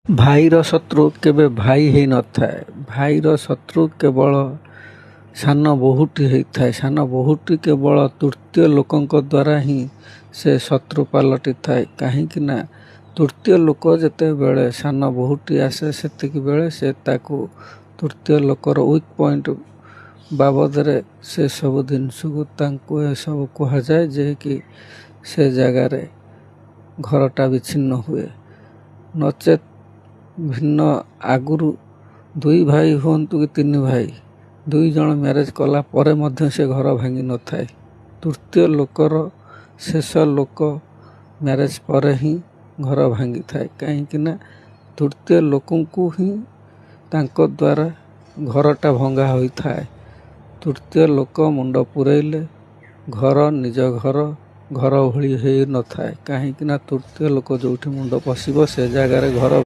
ଭାଇର ଶତ୍ରୁ କେବେ ଭାଇ ହେଇନଥାଏ। ଭାଇର ଶତ୍ରୁ କେବଳ ସାନ ବୋହୂଟି ହେଇଥାଏ। ସାନ ବୋହୂଟି କେବଳ ତୃତୀୟ ଲୋକଙ୍କ ଦ୍ୱାରା ହିଁ ସେ ଶତ୍ରୁ ପାଲଟିଥାଏ। କାହିଁକି ନା ତୃତୀୟ ଲୋକ ଯେତେବେଳେ ସାନ ବୋହୂଟି ଆସେ ସେତିକି ବେଳେ ସେ ତାକୁ ତୃତୀୟ ଲୋକର ୱିକ୍ ପଏଣ୍ଟ ବାବଦରେ ସେ ସବୁ ଜିନିଷକୁ ତାଙ୍କୁ ଏସବୁ କୁହାଯାଏ ଯେ କି ସେ ଜାଗାରେ ଘରଟା ବିଚ୍ଛିନ୍ନ ହୁଏ। ନଚେତ୍ ଭିନ୍ନ ଆଗରୁ ଦୁଇ ଭାଇ ହୁଅନ୍ତୁ କି ତିନି ଭାଇ, ଦୁଇ ଜଣ ମ୍ୟାରେଜ କଲା ପରେ ମଧ୍ୟ ସେ ଘର ଭାଙ୍ଗି ନଥାଏ। ତୃତୀୟ ଲୋକର ଶେଷ ଲୋକ ମ୍ୟାରେଜ ପରେ ହିଁ ଘର ଭାଙ୍ଗିଥାଏ। କାହିଁକି ନା ତୃତୀୟ ଲୋକଙ୍କୁ ହିଁ ତାଙ୍କ ଦ୍ୱାରା ଘରଟା ଭଙ୍ଗା ହୋଇଥାଏ। ତୃତୀୟ ଲୋକ ମୁଣ୍ଡ ପୂରେଇଲେ ଘର ନିଜ ଘର ଭଳି ହେଇନଥାଏ। କାହିଁକି ନା ତୃତୀୟ ଲୋକ ଯେଉଁଠି ମୁଣ୍ଡ ପଶିବ ସେ ଜାଗାରେ ଘର